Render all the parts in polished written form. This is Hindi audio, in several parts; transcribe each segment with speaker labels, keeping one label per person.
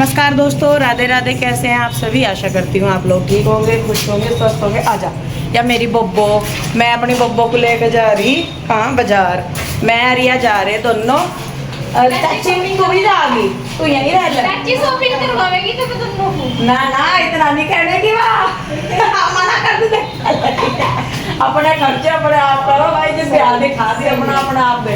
Speaker 1: नमस्कार दोस्तों, राधे राधे। कैसे हैं आप सभी? आशा करती हूँ आप लोग ठीक होंगे, खुश होंगे, स्वस्थ होंगे। आजा या मेरी बब्बो। मैं अपनी बब्बो को लेकर जा रही कहाँ? बाजार। मैं रिया जा रहे दोनों। चाची तू भी जागी? तू यहीं रह ले।
Speaker 2: चाची शॉपिंग करवाएगी तो तुम
Speaker 1: ना ना, इतना नहीं कहने की मना कर दे। अपने खर्चे अपने आप करो भाई, जिस ब्याह दिखा दी अपना अपना आप दे।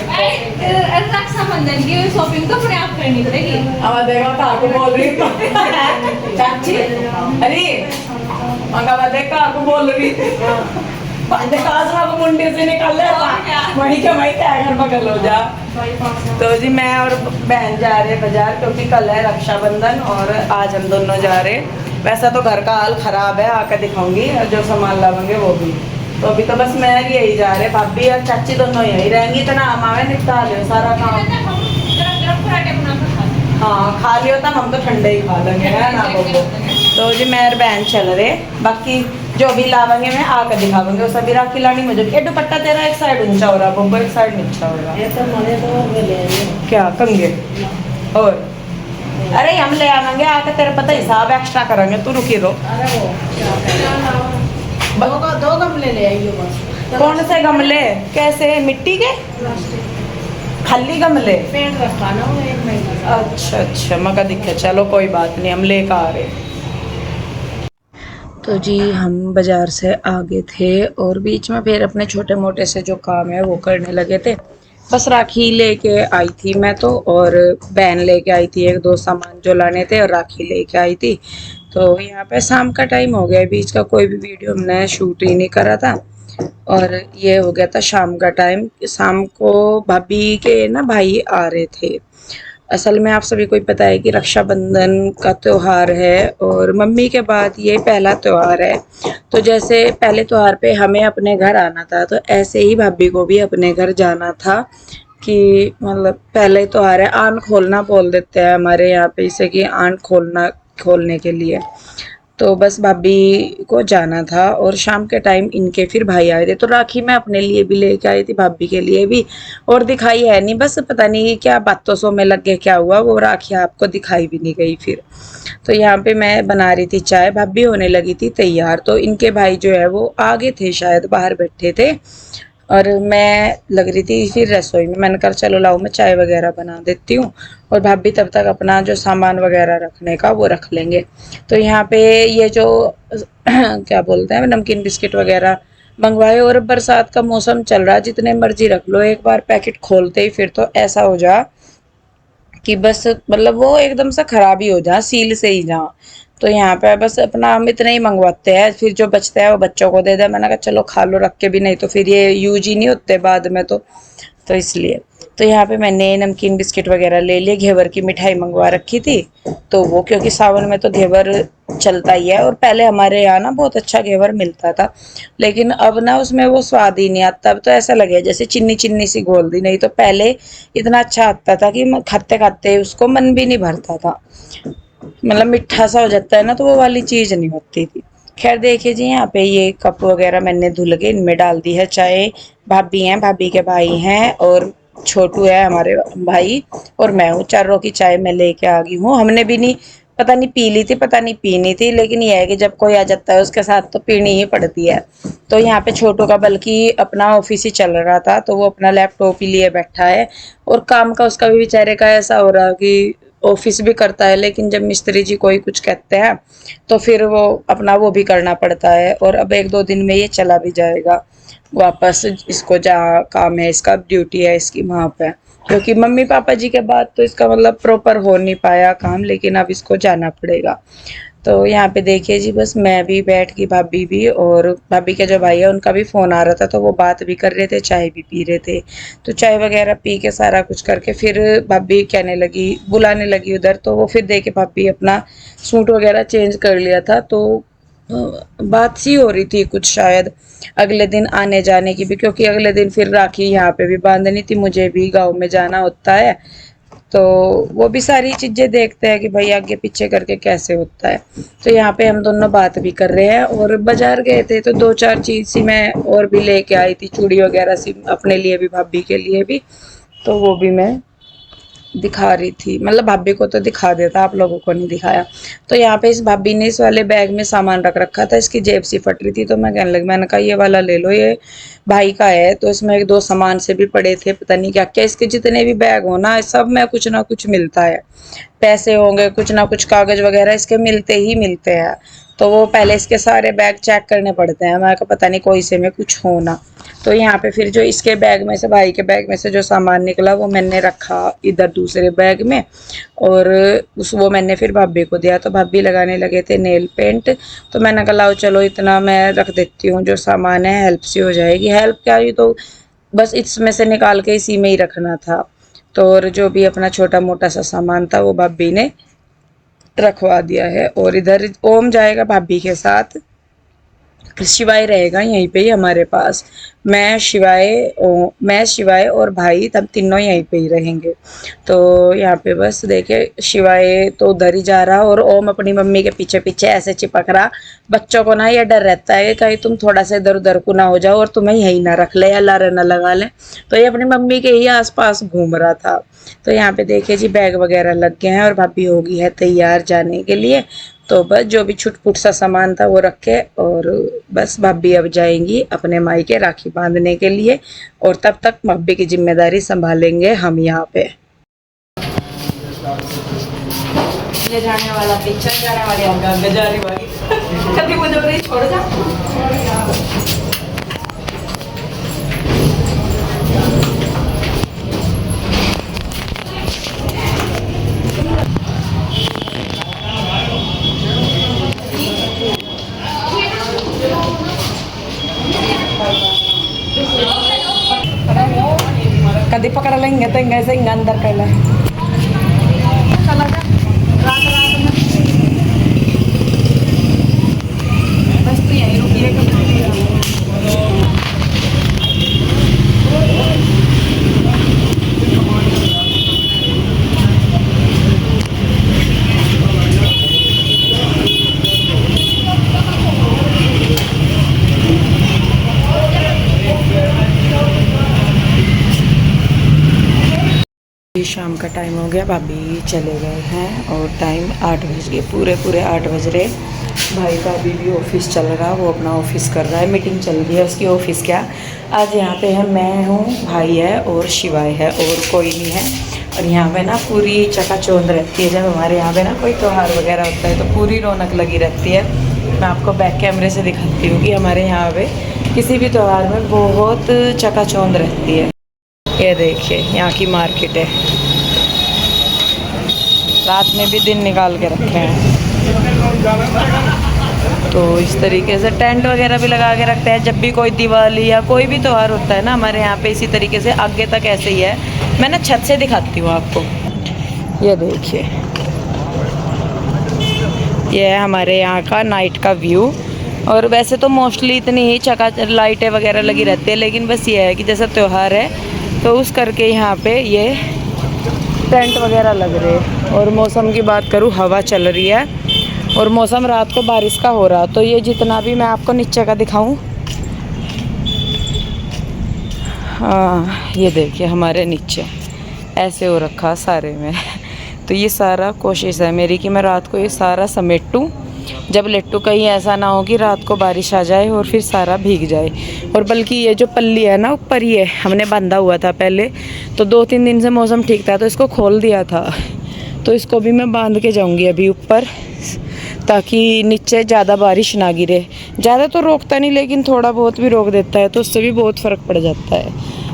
Speaker 2: रक्षाबंधन की शॉपिंग तो अपने आप करनी पड़ेगी।
Speaker 1: अब देखो काकू बोल रही चाची। अरे मगर देख काकू बोल रही मुंडी से निकल वही के वही घर पकड़ लो जा। तो जी मैं और बहन जा रहे हैं बाजार, क्योंकि कल है रक्षाबंधन और आज हम दोनों जा रहे हैं। वैसा तो घर का हाल खराब है, आकर दिखाऊंगी और जो सामान लावेंगे वो भी। तो अभी तो बस मैं यही जा रहे, भाभी और चाची दोनों यही रहेंगी। इतना हम आवे निपटा लियो सारा काम। हाँ खा लियो तब हम तो ठंडे ही खा लेंगे, है ना बब्बू? तो जी मैं और बहन चल रहे, बाकी जो भी लावेंगे मैं आकर दिखावेंगे। वो सभी राखी लानी मुझे। ये दुपट्टा तेरा एक साइड ऊंचा हो रहा है बब्बू, एक साइड नीचा हो रहा है। क्या कंगे? और अरे हम ले आवेंगे आकर, तेरे पता हिसाब एक्स्ट्रा करेंगे। तू रुकी रो।
Speaker 3: दो गमले ले आइयो बस।
Speaker 1: कौन से गमले? कैसे? मिट्टी के खाली गमले?
Speaker 3: पेड़ रखा ना वो एक महीना।
Speaker 1: अच्छा अच्छा, मगर दिखे। चलो कोई बात नहीं, हम लेकर आ रहे। तो जी हम बाज़ार से आगे थे और बीच में फिर अपने छोटे मोटे से जो काम है वो करने लगे थे। बस राखी लेके आई थी मैं तो, और बहन लेके आई थी एक दो सामान जो लाने थे, और राखी लेके आई थी। तो यहाँ पे शाम का टाइम हो गया, बीच का कोई भी वीडियो हमने शूट ही नहीं करा था। और ये हो गया था शाम का टाइम। शाम को भाभी के ना भाई आ रहे थे। असल में आप सभी को ही पता है कि रक्षाबंधन का त्यौहार है और मम्मी के बाद ये पहला त्यौहार है। तो जैसे पहले त्यौहार पे हमें अपने घर आना था, तो ऐसे ही भाभी को भी अपने घर जाना था। कि मतलब पहले त्यौहार है, आन खोलना बोल देते हैं हमारे यहाँ पे इसे, कि आन खोलना, खोलने के लिए। तो बस भाभी को जाना था और शाम के टाइम इनके फिर भाई आए थे। तो राखी मैं अपने लिए भी लेके आई थी, भाभी के लिए भी। और दिखाई है नहीं, बस पता नहीं क्या बातों सो में लग गए, क्या हुआ वो राखी आपको दिखाई भी नहीं गई फिर। तो यहाँ पे मैं बना रही थी चाय, भाभी होने लगी थी तैयार। तो इनके भाई जो है वो आगे थे, शायद बाहर बैठे थे, और मैं लग रही थी फिर रसोई में। मैंने कहा चलो लाओ मैं चाय वगैरह बना देती हूँ, और भाभी तब तक अपना जो सामान वगैरह रखने का वो रख लेंगे। तो यहाँ पे ये जो क्या बोलते हैं, नमकीन बिस्किट वगैरह मंगवाए। और बरसात का मौसम चल रहा है, जितने मर्जी रख लो, एक बार पैकेट खोलते ही फिर तो ऐसा हो जा कि बस मतलब वो एकदम से खराब ही हो जा, सील से ही जा। तो यहाँ पे बस अपना हम इतना ही मंगवाते हैं, फिर जो बचता है वो बच्चों को दे दे। मैंने कहा चलो खा लो रख के भी, नहीं तो फिर ये यूज ही नहीं होते बाद में। तो इसलिए तो यहाँ पे मैंने नमकीन बिस्किट वगैरह ले लिए। घेवर की मिठाई मंगवा रखी थी, तो वो क्योंकि सावन में तो घेवर चलता ही है। और पहले हमारे यहाँ ना बहुत अच्छा घेवर मिलता था, लेकिन अब ना उसमें वो स्वाद ही नहीं आता। अब तो ऐसा लगे जैसे चिन्नी चिन्नी सी घोल दी। नहीं तो पहले इतना अच्छा आता था कि खाते खाते उसको मन भी नहीं भरता था। मतलब मीठा सा हो जाता है ना, तो वो वाली चीज नहीं होती थी। खैर देखिए जी, यहाँ पे ये कप वगैरह मैंने धुल के इनमें डाल दी है चाय। भाभी हैं, भाभी के भाई हैं, और छोटू है हमारे भाई, और मैं हूँ। चारों की चाय मैं लेके आ गई हूँ। हमने भी नहीं, पता नहीं पी ली थी, पता नहीं पीनी थी, लेकिन यह है कि जब कोई आ जाता है उसके साथ तो पीनी ही पड़ती है। तो यहाँ पे छोटू का बल्कि अपना ऑफिस ही चल रहा था, तो वो अपना लैपटॉप ही लिए बैठा है। और काम का उसका भी बेचारे का ऐसा हो रहा कि ऑफिस भी करता है, लेकिन जब मिस्त्री जी कोई कुछ कहते हैं तो फिर वो अपना वो भी करना पड़ता है। और अब एक दो दिन में ये चला भी जाएगा वापस, इसको जहाँ काम है, इसका ड्यूटी है इसकी वहाँ पे। क्योंकि मम्मी पापा जी के बाद तो इसका मतलब प्रॉपर हो नहीं पाया काम, लेकिन अब इसको जाना पड़ेगा। तो यहाँ पे देखिए जी, बस मैं भी बैठ गई, भाभी भी, और भाभी के जो भाई है उनका भी फ़ोन आ रहा था, तो वो बात भी कर रहे थे, चाय भी पी रहे थे। तो चाय वगैरह पी के सारा कुछ करके फिर भाभी कहने लगी, बुलाने लगी उधर। तो वो फिर देखे भाभी अपना सूट वगैरह चेंज कर लिया था। तो बात सी हो रही थी कुछ शायद अगले दिन आने जाने की भी, क्योंकि अगले दिन फिर राखी यहाँ पे भी बांधनी थी, मुझे भी गाँव में जाना होता है। तो वो भी सारी चीज़ें देखते हैं कि भाई आगे पीछे करके कैसे होता है। तो यहाँ पे हम दोनों बात भी कर रहे हैं, और बाजार गए थे तो दो चार चीज़ सी मैं और भी लेके आई थी, चूड़ी वगैरह सी अपने लिए भी, भाभी के लिए भी। तो वो भी मैं दिखा रही थी, मतलब भाभी को तो दिखा देता, आप लोगों को नहीं दिखाया। तो यहाँ पे इस भाभी ने इस वाले बैग में सामान रख रखा था, इसकी जेब सी फट रही थी, तो मैं कहने लगी, मैंने कहा ये वाला ले लो, ये भाई का है। तो इसमें एक दो सामान से भी पड़े थे, पता नहीं क्या क्या, इसके जितने भी बैग हो ना, सब में कुछ ना कुछ मिलता है, पैसे होंगे, कुछ ना कुछ कागज वगैरह इसके मिलते ही मिलते हैं। तो वो पहले इसके सारे बैग चेक करने पड़ते हैं, मैं पता नहीं कोई से में कुछ हो ना। तो यहाँ पे फिर जो इसके बैग में से, भाई के बैग में से जो सामान निकला वो मैंने रखा इधर दूसरे बैग में, और वो मैंने फिर भाभी को दिया। तो भाभी लगाने लगे थे नेल पेंट, तो मैंने कहा लाओ चलो इतना मैं रख देती हूँ, जो सामान है हेल्प सी हो जाएगी। हेल्प क्या हुई, तो बस इसमें से निकाल के इसी में ही रखना था। तो और जो भी अपना छोटा मोटा सा सामान था वो भाभी ने रखवा दिया है। और इधर ओम जाएगा भाभी के साथ, शिवाय रहेगा यहीं पे ही हमारे पास। मैं शिवाय और भाई तब तीनों यहीं पे ही रहेंगे। तो यहाँ पे बस देखे, शिवाय तो उधर ही जा रहा और ओम अपनी मम्मी के पीछे पीछे ऐसे चिपक रहा। बच्चों को ना ये डर रहता है कि कहीं तुम थोड़ा सा इधर उधर को ना हो जाओ और तुम्हें यहीं ना रख ले या लारे ना लगा ले। तो ये अपनी मम्मी के ही आसपास घूम रहा था। तो यहाँ पे देखिए जी, बैग वगैरह लग गए हैं और भाभी होगी है तैयार जाने के लिए। तो बस जो भी छुटपुट सा सामान था वो रख के, और बस भाभी अब जाएंगी अपने मायके राखी बांधने के लिए, और तब तक भाभी की जिम्मेदारी संभालेंगे हम यहाँ पे।
Speaker 3: ले जाने वाला पीछे जाने वाली आगे जाने वाली कभी मुझे छोड़ जा।
Speaker 1: कभी पकड़ लेंगे तो ऐसे ही अंदर कर ले।
Speaker 3: चला जा रात रात में बस तो यहीं रुकिए।
Speaker 1: शाम का टाइम हो गया, भाभी चले गए हैं और टाइम 8 बज गए, पूरे 8 बज रहे। भाई का अभी भी ऑफिस चल रहा, वो अपना ऑफिस कर रहा है, मीटिंग चल रही है उसकी। ऑफिस क्या, आज यहाँ पे है, मैं हूँ, भाई है और शिवाय है, और कोई नहीं है। और यहाँ पे ना पूरी चकाचौंध रहती है, जब हमारे यहाँ पे ना कोई त्यौहार वगैरह होता है तो पूरी रौनक लगी रहती है। मैं आपको बैक कैमरे से दिखाती हूँ कि हमारे यहाँ पे किसी भी त्यौहार में बहुत चकाचौंध रहती है। ये देखिए यहाँ की मार्केट है, रात में भी दिन निकाल के रखे हैं। तो इस तरीके से टेंट वगैरह भी लगा के रखते हैं, जब भी कोई दिवाली या कोई भी त्यौहार होता है ना हमारे यहाँ पे, इसी तरीके से आगे तक ऐसे ही है। मैं ना छत से दिखाती हूँ आपको, ये देखिए, ये है हमारे यहाँ का नाइट का व्यू। और वैसे तो मोस्टली इतनी ही लाइटें वगैरह लगी रहती है, लेकिन बस ये है कि जैसा त्यौहार है तो उस करके यहाँ पे ये टेंट वगैरह लग रहे हैं। और मौसम की बात करूँ, हवा चल रही है और मौसम रात को बारिश का हो रहा। तो ये जितना भी मैं आपको नीचे का दिखाऊं, हाँ ये देखिए हमारे नीचे ऐसे हो रखा सारे में। तो ये सारा कोशिश है मेरी कि मैं रात को ये सारा समेटूं, जब लेटू कहीं ऐसा ना हो कि रात को बारिश आ जाए और फिर सारा भीग जाए। और बल्कि ये जो पल्ली है ना ऊपर, ये हमने बांधा हुआ था पहले, तो 2-3 दिन से मौसम ठीक था तो इसको खोल दिया था। तो इसको भी मैं बांध के जाऊंगी अभी ऊपर, ताकि नीचे ज़्यादा बारिश ना गिरे। ज़्यादा तो रोकता नहीं, लेकिन थोड़ा बहुत भी रोक देता है तो उससे भी बहुत फ़र्क पड़ जाता है।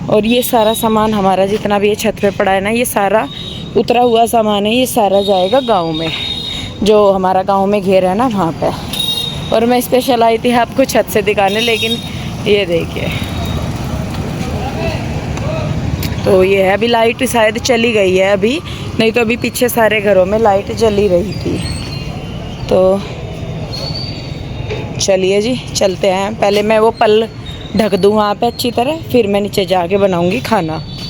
Speaker 1: और ये सारा सामान हमारा जितना भी ये छत पे पड़ा है ना, ये सारा उतरा हुआ सामान है, ये सारा जाएगा गाँव में, जो हमारा गांव में घेर है ना वहाँ पे। और मैं स्पेशल आई थी आपको छत से दिखाने, लेकिन ये देखिए, तो ये है। अभी लाइट शायद चली गई है अभी, नहीं तो अभी पीछे सारे घरों में लाइट जली रही थी। तो चलिए जी चलते हैं, पहले मैं वो पल ढक दूँ वहाँ पे अच्छी तरह, फिर मैं नीचे जाके बनाऊँगी खाना।